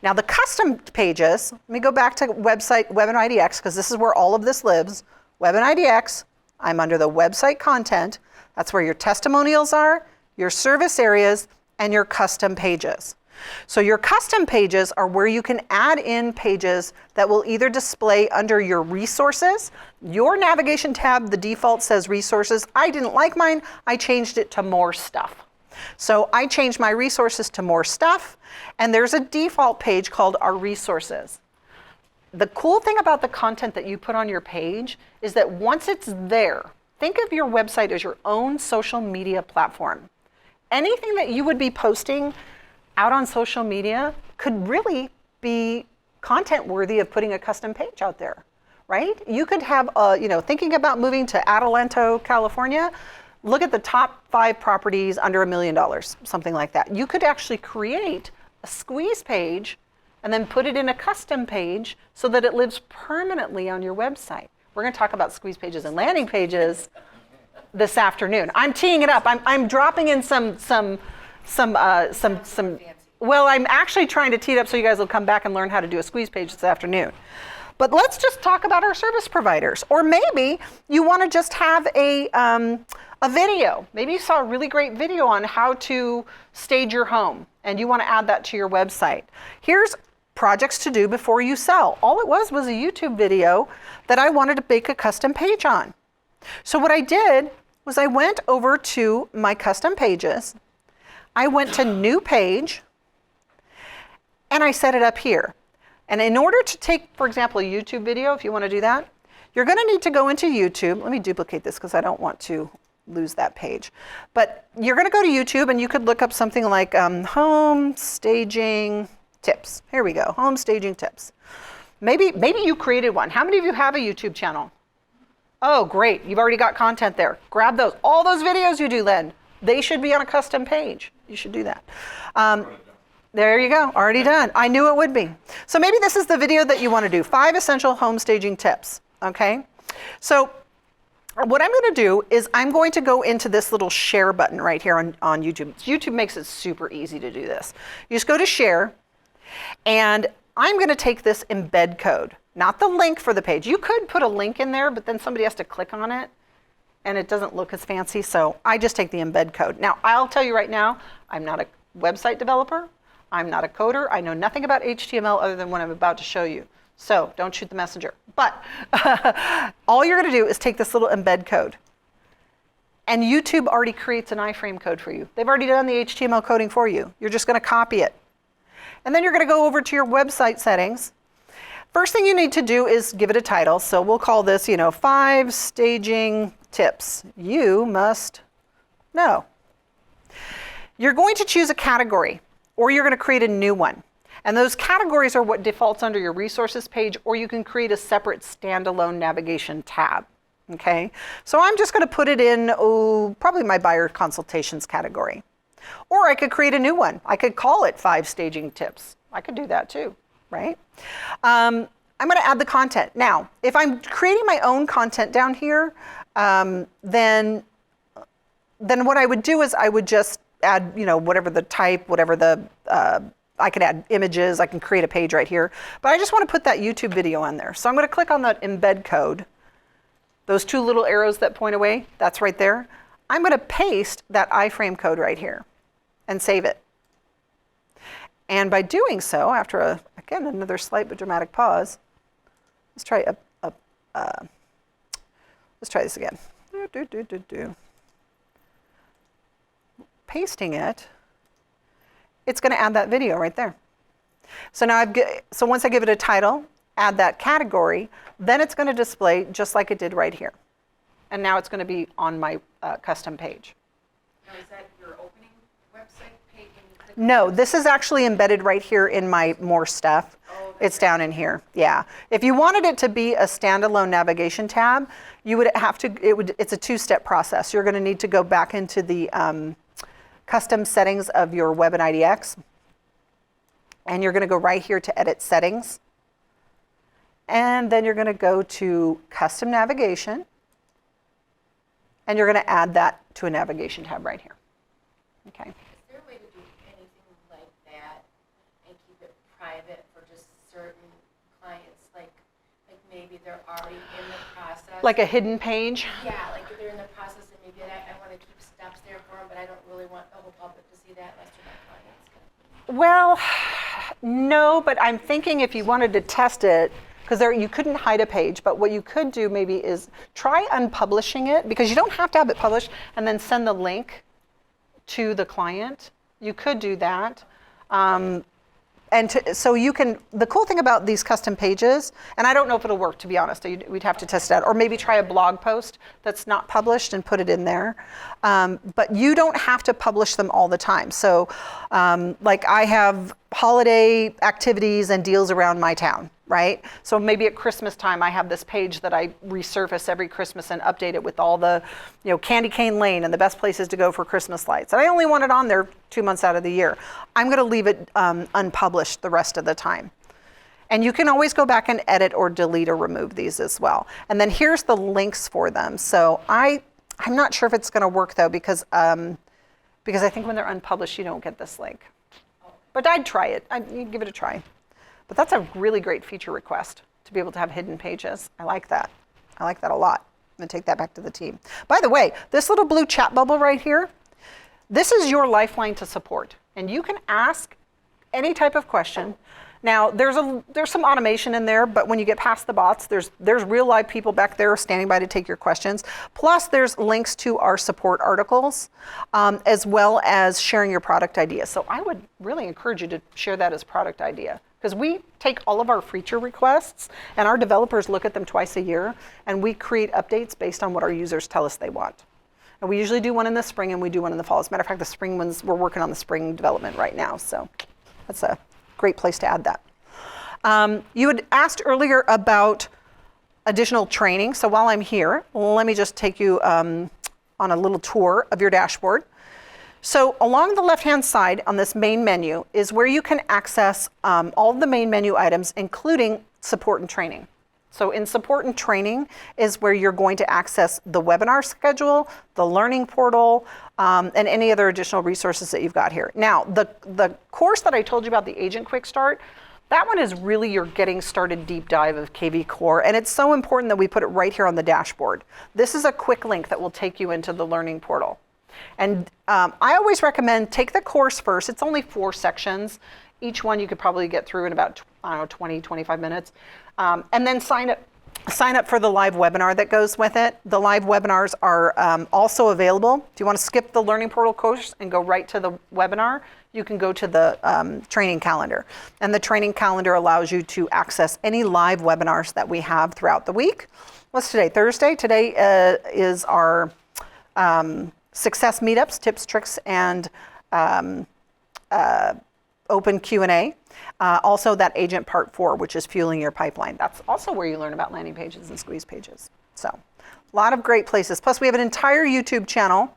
Now the custom pages, let me go back to website Webinar IDX because this is where all of this lives. Webinar IDX, I'm under the website content. That's where your testimonials are, your service areas, and your custom pages. So your custom pages are where you can add in pages that will either display under your resources. Your navigation tab, the default says resources. I didn't like mine, I changed it to more stuff. So I changed my resources to more stuff, and there's a default page called our resources. The cool thing about the content that you put on your page is that once it's there, think of your website as your own social media platform. Anything that you would be posting out on social media could really be content worthy of putting a custom page out there, right? You could have, thinking about moving to Adelanto, California, look at the top 5 properties under $1 million, something like that. You could actually create a squeeze page and then put it in a custom page so that it lives permanently on your website. We're going to talk about squeeze pages and landing pages this afternoon. I'm teeing it up. I'm dropping in some. Well, I'm actually trying to tee it up so you guys will come back and learn how to do a squeeze page this afternoon. But let's just talk about our service providers. Or maybe you want to just have a video. Maybe you saw a really great video on how to stage your home and you want to add that to your website. Here's projects to do before you sell. All it was a YouTube video that I wanted to make a custom page on. So what I did was I went over to my custom pages. I went to new page and I set it up here. And in order to take, for example, a YouTube video, if you want to do that, you're going to need to go into YouTube. Let me duplicate this because I don't want to lose that page. But you're going to go to YouTube and you could look up something like home staging tips. Here we go, home staging tips. Maybe you created one. How many of you have a YouTube channel? Oh, great. You've already got content there. Grab those. All those videos you do, Len, they should be on a custom page. You should do that. There you go. Already done. I knew it would be. So maybe this is the video that you want to do. 5 essential home staging tips. Okay. So what I'm going to do is I'm going to go into this little share button right here on YouTube. YouTube makes it super easy to do this. You just go to share, and I'm going to take this embed code, not the link for the page. You could put a link in there, but then somebody has to click on it and it doesn't look as fancy. So I just take the embed code. Now, I'll tell you right now, I'm not a website developer. I'm not a coder. I know nothing about HTML other than what I'm about to show you. So don't shoot the messenger. But all you're going to do is take this little embed code. And YouTube already creates an iframe code for you. They've already done the HTML coding for you. You're just going to copy it. And then you're going to go over to your website settings. First thing you need to do is give it a title. So we'll call this, 5 staging tips you must know. You're going to choose a category, or you're going to create a new one. And those categories are what defaults under your resources page, or you can create a separate standalone navigation tab. Okay, so I'm just going to put it in, probably my buyer consultations category. Or I could create a new one. I could call it 5 staging tips. I could do that too, right? I'm going to add the content. Now, if I'm creating my own content down here, then what I would do is I would just add, whatever the type, whatever the, I can add images, I can create a page right here. But I just want to put that YouTube video on there. So I'm going to click on that embed code. Those 2 little arrows that point away, that's right there. I'm going to paste that iframe code right here and save it. And by doing so, after again another slight but dramatic pause, let's try let's try this again. Pasting it, it's going to add that video right there. So now so once I give it a title, add that category, then it's going to display just like it did right here. And now it's going to be on my custom page.
Now, is that your opening website page?
No, this is actually embedded right here in my more stuff.
Oh,
it's down in here. Yeah. If you wanted it to be a standalone navigation tab, you would have to, it's a 2-step process. You're going to need to go back into the custom settings of your Web and IDX. And you're going to go right here to edit settings. And then you're going to go to custom navigation. And you're going to add that to a navigation tab right here. Okay.
Is there a way to do anything like that and keep it private for just certain clients? Like maybe they're already in the process.
Like a hidden page?
Yeah, like they're in the process and maybe I want to keep steps there for them, but I don't really want the whole public to see that unless they're my clients.
Well, no, but I'm thinking if you wanted to test it, because you couldn't hide a page, but what you could do maybe is try unpublishing it, because you don't have to have it published, and then send the link to the client. You could do that. So you can, the cool thing about these custom pages, and I don't know if it'll work, to be honest, we'd have to test it out, or maybe try a blog post that's not published and put it in there. But you don't have to publish them all the time. So like I have holiday activities and deals around my town, right? So maybe at Christmas time, I have this page that I resurface every Christmas and update it with all the, candy cane lane and the best places to go for Christmas lights. And I only want it on there 2 months out of the year. I'm gonna leave it unpublished the rest of the time. And you can always go back and edit or delete or remove these as well. And then here's the links for them. So I'm not sure if it's gonna work though, because I think when they're unpublished, you don't get this link. But I'd try it, I'd give it a try. But that's a really great feature request, to be able to have hidden pages. I like that. I like that a lot. I'm gonna take that back to the team. By the way, this little blue chat bubble right here, this is your lifeline to support. And you can ask any type of question. Now, there's some automation in there, but when you get past the bots, there's real live people back there standing by to take your questions. Plus, there's links to our support articles, as well as sharing your product idea. So I would really encourage you to share that as product idea, because we take all of our feature requests and our developers look at them twice a year, and we create updates based on what our users tell us they want. And we usually do one in the spring and we do one in the fall. As a matter of fact, the spring ones, we're working on the spring development right now. So that's a great place to add that. You had asked earlier about additional training. So while I'm here, let me just take you on a little tour of your dashboard. So along the left-hand side on this main menu is where you can access all of the main menu items, including support and training. So in support and training is where you're going to access the webinar schedule, the learning portal, and any other additional resources that you've got here. Now, the course that I told you about, the Agent Quick Start, that one is really your getting started deep dive of kvCORE, and it's so important that we put it right here on the dashboard. This is a quick link that will take you into the learning portal. And I always recommend take the course first. It's only 4 sections. Each one you could probably get through in about 20, 25 minutes. And then sign up for the live webinar that goes with it. The live webinars are also available. If you want to skip the learning portal course and go right to the webinar, you can go to the training calendar. And the training calendar allows you to access any live webinars that we have throughout the week. What's today? Thursday? Today is our success meetups, tips, tricks, and open Q&A. Also that agent part 4, which is fueling your pipeline. That's also where you learn about landing pages and squeeze pages. So a lot of great places. Plus we have an entire YouTube channel.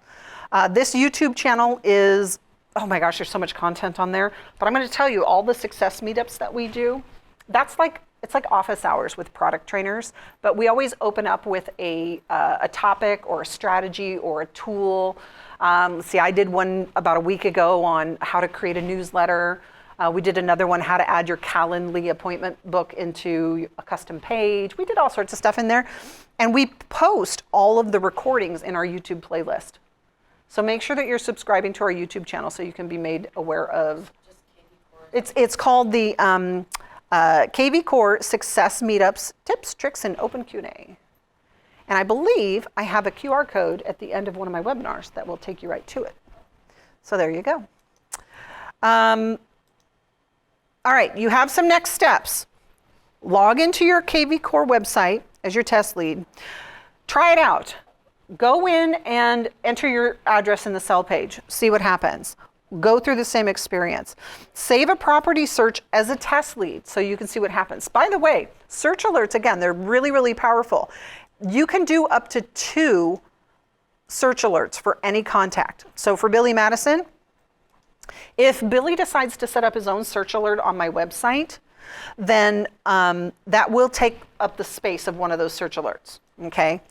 This YouTube channel is, oh my gosh, there's so much content on there. But I'm going to tell you all the success meetups that we do. It's like office hours with product trainers, but we always open up with a topic or a strategy or a tool. See, I did one about a week ago on how to create a newsletter. We did another one, how to add your Calendly appointment book into a custom page. We did all sorts of stuff in there. And we post all of the recordings in our YouTube playlist. So make sure that you're subscribing to our YouTube channel so you can be made aware of. It's called the kvCORE Success Meetups, Tips, Tricks, and Open Q&A. And I believe I have a QR code at the end of one of my webinars that will take you right to it. So there you go. All right, you have some next steps. Log into your kvCORE website as your test lead. Try it out. Go in and enter your address in the cell page. See what happens. Go through the same experience. Save a property search as a test lead so you can see what happens. By the way, search alerts, again, they're really, really powerful. You can do up to 2 search alerts for any contact. So for Billy Madison, if Billy decides to set up his own search alert on my website, then that will take up the space of one of those search alerts, okay?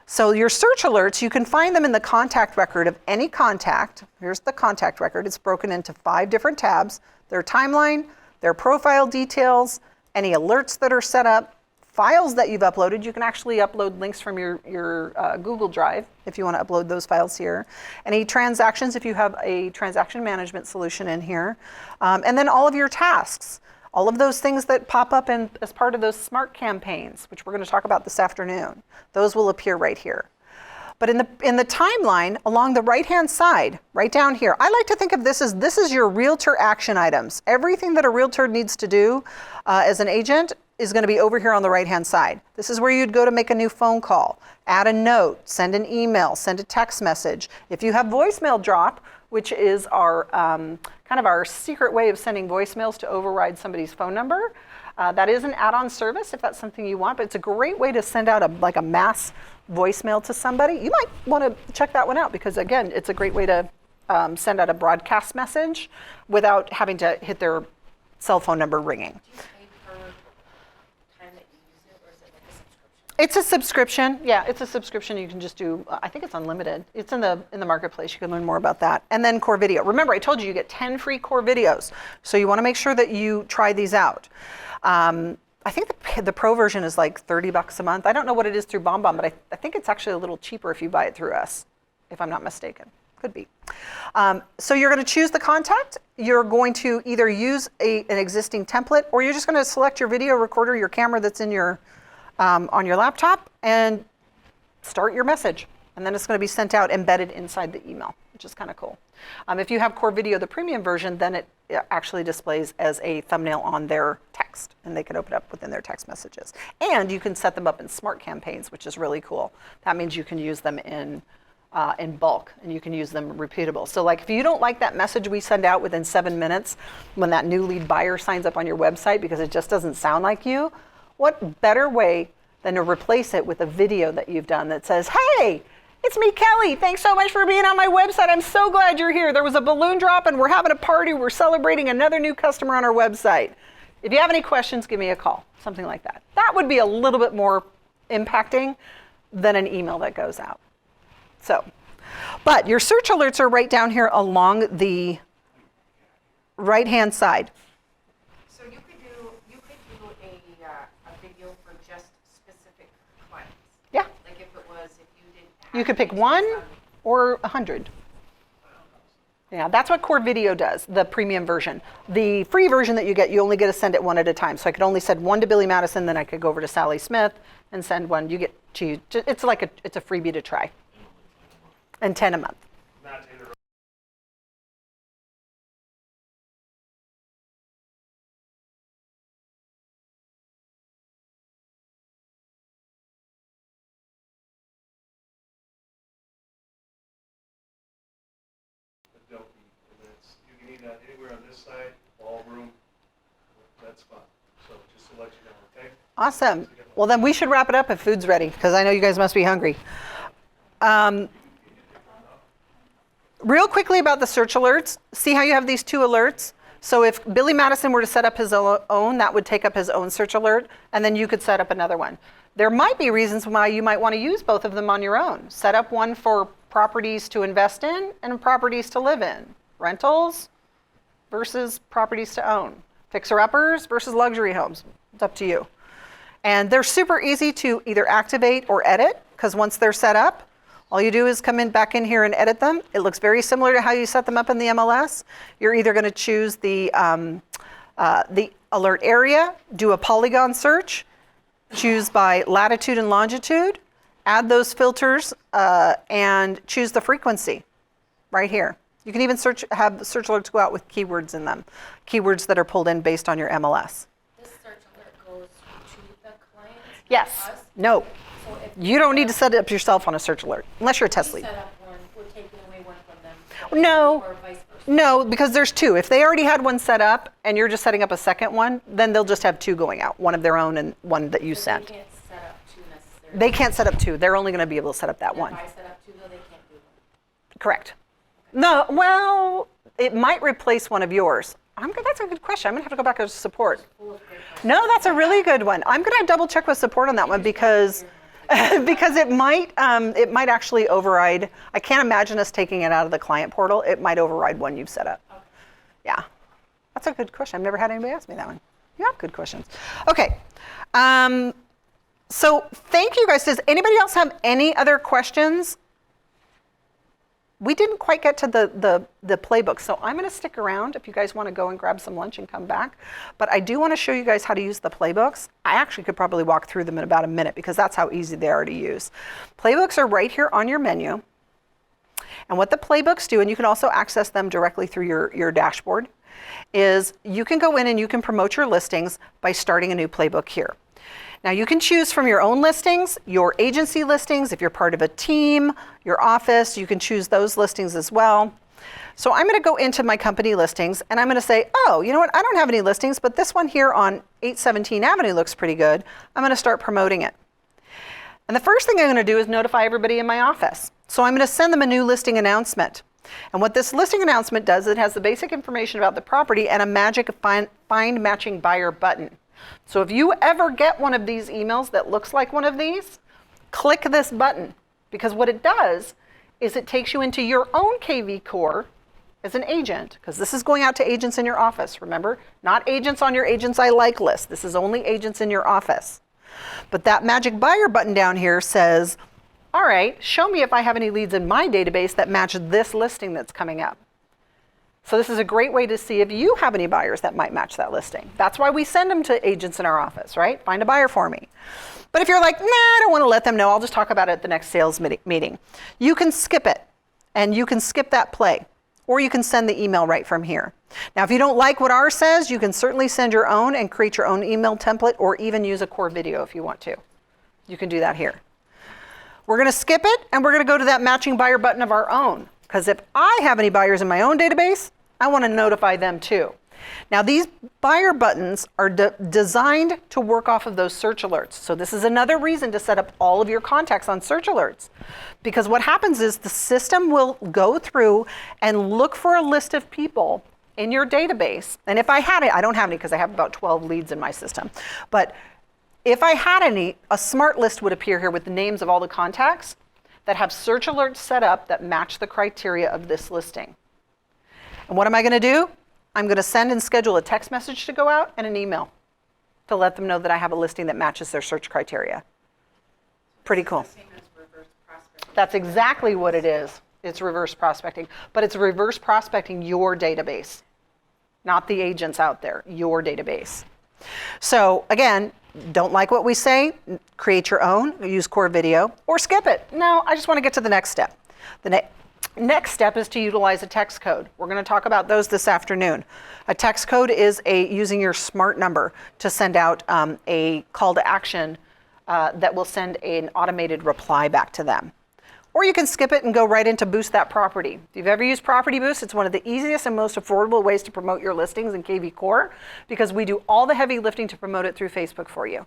So your search alerts, you can find them in the contact record of any contact. Here's the contact record. It's broken into 5 different tabs. Their timeline, their profile details, any alerts that are set up, files that you've uploaded. You can actually upload links from your Google Drive if you want to upload those files here. Any transactions if you have a transaction management solution in here. And then all of your tasks. All of those things that pop up as part of those smart campaigns, which we're going to talk about this afternoon, those will appear right here. But in the timeline, along the right-hand side, right down here, I like to think of this is your realtor action items. Everything that a realtor needs to do as an agent is going to be over here on the right-hand side. This is where you'd go to make a new phone call, add a note, send an email, send a text message. If you have voicemail drop, which is our kind of our secret way of sending voicemails to override somebody's phone number. That is an add-on service if that's something you want, but it's a great way to send out a mass voicemail to somebody. You might want to check that one out because, again, it's a great way to send out a broadcast message without having to hit their cell phone number ringing.
Do you pay per time that you use it, or is it like a subscription?
It's a subscription. Yeah, it's a subscription. You can just do, I think it's unlimited. It's in the marketplace. You can learn more about that. And then Core Video. Remember, I told you get 10 free Core videos. So you want to make sure that you try these out. I think the Pro version is like $30 a month. I don't know what it is through BombBomb, but I think it's actually a little cheaper if you buy it through us, if I'm not mistaken. Could be. So you're going to choose the contact. You're going to either use an existing template, or you're just going to select your video recorder, your camera that's in your on your laptop, and start your message. And then it's going to be sent out embedded inside the email, which is kind of cool. If you have Core Video, the premium version, then it actually displays as a thumbnail on their text, and they can open up within their text messages. And you can set them up in smart campaigns, which is really cool. That means you can use them in bulk, and you can use them repeatable. So like if you don't like that message we send out within 7 minutes when that new lead buyer signs up on your website because it just doesn't sound like you, what better way than to replace it with a video that you've done that says, hey, it's me, Kelly. Thanks so much for being on my website. I'm so glad you're here. There was a balloon drop and we're having a party. We're celebrating another new customer on our website. If you have any questions, give me a call, something like that. That would be a little bit more impacting than an email that goes out. So, but your search alerts are right down here along the right-hand side.
So you could do a video for just specific clients.
Yeah.
Like if you didn't have
You could pick one or 100. Yeah, that's what Core Video does, the premium version. The free version that you get, you only get to send it one at a time. So I could only send one to Billy Madison, then I could go over to Sally Smith and send one. You get to, it's a freebie to try. And 10 a month.
You can eat that anywhere on this side, ballroom, that's fine. So just to let you know, okay?
Awesome. Well, then we should wrap it up if food's ready, because I know you guys must be hungry. Real quickly about the search alerts, see how you have these 2 alerts? So if Billy Madison were to set up his own, that would take up his own search alert, and then you could set up another one. There might be reasons why you might want to use both of them on your own. Set up one for properties to invest in and properties to live in. Rentals versus properties to own. Fixer-uppers versus luxury homes. It's up to you. And they're super easy to either activate or edit, because once they're set up, all you do is come back in here and edit them. It looks very similar to how you set them up in the MLS. You're either going to choose the alert area, do a polygon search, choose by latitude and longitude, add those filters, and choose the frequency right here. You can even have search alerts go out with keywords in them, keywords that are pulled in based on your MLS.
This search alert goes to the client?
Yes.
Us?
No.
So if
You don't need to set it up yourself on a search alert, unless you're a test
we
lead.
set up one, we're taking away one from them?
No.
Or vice versa?
No, because there's 2. If they already had one set up and you're just setting up a second one, then they'll just have 2 going out, one of their own and one that you
So
sent.
they can't set up 2 necessarily?
They can't set up 2. They're only going to be able to set up that
And
one.
If I set up 2, though, they can't do one?
Correct. No, well, it might replace one of yours. That's a good question. I'm going to have to go back to support.
Full of great questions.
No, that's a really good one. I'm going to double check with support on that one because because it might actually override. I can't imagine us taking it out of the client portal. It might override one you've set up.
Okay.
Yeah, that's a good question. I've never had anybody ask me that one. You have good questions. Okay, so thank you guys. Does anybody else have any other questions? We didn't quite get to the playbook, so I'm going to stick around if you guys want to go and grab some lunch and come back. But I do want to show you guys how to use the playbooks. I actually could probably walk through them in about a minute because that's how easy they are to use. Playbooks are right here on your menu. And what the playbooks do, and you can also access them directly through your dashboard, is you can go in and you can promote your listings by starting a new playbook here. Now you can choose from your own listings, your agency listings, if you're part of a team, your office, you can choose those listings as well. So I'm going to go into my company listings and I'm going to say, oh, you know what, I don't have any listings, but this one here on 817 Avenue looks pretty good. I'm going to start promoting it. And the first thing I'm going to do is notify everybody in my office. So I'm going to send them a new listing announcement. And what this listing announcement does, it has the basic information about the property and a magic find matching buyer button. So if you ever get one of these emails that looks like one of these, click this button, because what it does is it takes you into your own kvCORE as an agent, because this is going out to agents in your office, remember? Not agents on your Agents I Like list. This is only agents in your office. But that magic buyer button down here says, all right, show me if I have any leads in my database that match this listing that's coming up. So this is a great way to see if you have any buyers that might match that listing. That's why we send them to agents in our office, right? Find a buyer for me. But if you're like, nah, I don't want to let them know, I'll just talk about it at the next sales meeting. You can skip it, and you can skip that play, or you can send the email right from here. Now, if you don't like what ours says, you can certainly send your own and create your own email template, or even use a core video if you want to. You can do that here. We're going to skip it, and we're going to go to that matching buyer button of our own, because if I have any buyers in my own database, I want to notify them too. Now these buyer buttons are designed to work off of those search alerts. So this is another reason to set up all of your contacts on search alerts. Because what happens is the system will go through and look for a list of people in your database. And if I had it, I don't have any because I have about 12 leads in my system. But if I had any, a smart list would appear here with the names of all the contacts that have search alerts set up that match the criteria of this listing. And what am I going to do? I'm going to send and schedule a text message to go out and an email to let them know that I have a listing that matches their search criteria. Pretty cool.
It's the same as reverse prospecting.
That's exactly what it is. It's reverse prospecting. But it's reverse prospecting your database, not the agents out there, your database. So again, don't like what we say, create your own, use core video, or skip it. No, I just want to get to the next step. The next step is to utilize a text code. We're going to talk about those this afternoon. A text code is using your smart number to send out a call to action that will send an automated reply back to them. Or you can skip it and go right into Boost That Property. If you've ever used Property Boost, it's one of the easiest and most affordable ways to promote your listings in kvCORE, because we do all the heavy lifting to promote it through Facebook for you.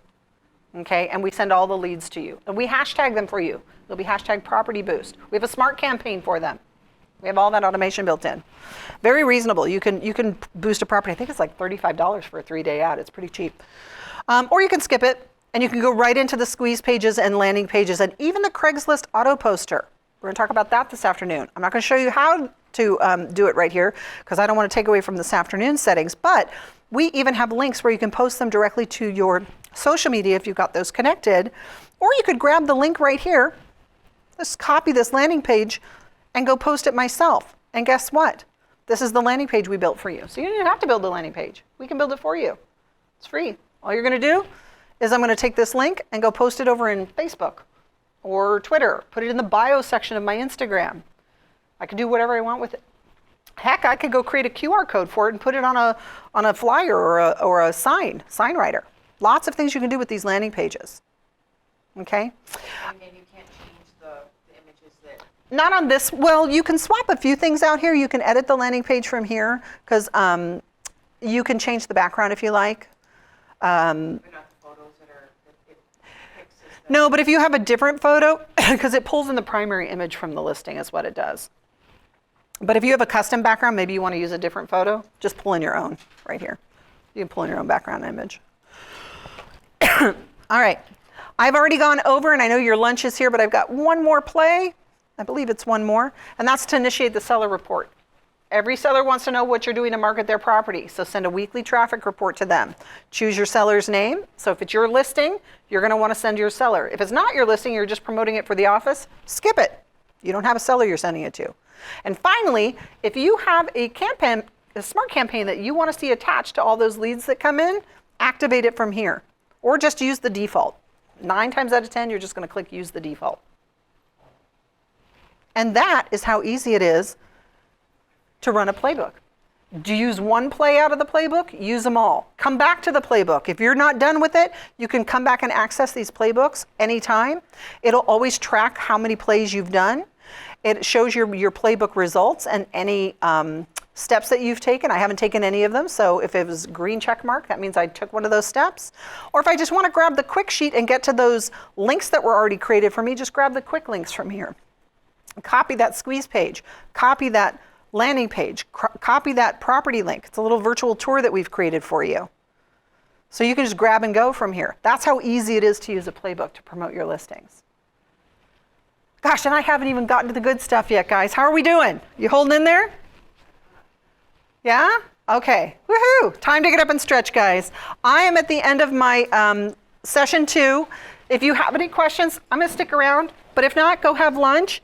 Okay, and we send all the leads to you. And we hashtag them for you. They'll be hashtag Property Boost. We have a smart campaign for them. We have all that automation built in. Very reasonable. You can boost a property. I think it's like $35 for a 3-day ad. It's pretty cheap. Or you can skip it, and you can go right into the squeeze pages and landing pages, and even the Craigslist auto poster. We're going to talk about that this afternoon. I'm not going to show you how to do it right here, because I don't want to take away from this afternoon's settings, but we even have links where you can post them directly to your social media if you've got those connected. Or you could grab the link right here, just copy this landing page, and go post it myself. And guess what? This is the landing page we built for you. So you don't even have to build the landing page. We can build it for you. It's free. All you're going to do is I'm going to take this link and go post it over in Facebook or Twitter, put it in the bio section of my Instagram. I can do whatever I want with it. Heck, I could go create a QR code for it and put it on a flyer or a sign writer. Lots of things you can do with these landing pages. Okay?
And you can't change the images that.
Not on this. Well, you can swap a few things out here. You can edit the landing page from here, because you can change the background if you like.
But not the photos that it picks as the.
No, but if you have a different photo, because it pulls in the primary image from the listing is what it does. But if you have a custom background, maybe you want to use a different photo, just pull in your own right here. You can pull in your own background image. All right. I've already gone over, and I know your lunch is here, but I've got one more play. I believe it's one more, and that's to initiate the seller report. Every seller wants to know what you're doing to market their property, so send a weekly traffic report to them. Choose your seller's name. So if it's your listing, you're going to want to send your seller. If it's not your listing, you're just promoting it for the office, skip it. You don't have a seller you're sending it to. And finally, if you have a campaign, a smart campaign that you want to see attached to all those leads that come in, activate it from here, or just use the default. 9 times out of 10, you're just going to click use the default. And that is how easy it is to run a playbook. Do you use one play out of the playbook? Use them all. Come back to the playbook. If you're not done with it, you can come back and access these playbooks anytime. It'll always track how many plays you've done. It shows your playbook results and any steps that you've taken. I haven't taken any of them, so if it was green check mark, that means I took one of those steps. Or if I just want to grab the quick sheet and get to those links that were already created for me, just grab the quick links from here. Copy that squeeze page, copy that landing page, copy that property link. It's a little virtual tour that we've created for you. So you can just grab and go from here. That's how easy it is to use a playbook to promote your listings. Gosh, and I haven't even gotten to the good stuff yet, guys. How are we doing? You holding in there? Yeah? Okay. Woohoo! Time to get up and stretch, guys. I am at the end of my session 2. If you have any questions, I'm going to stick around. But if not, go have lunch.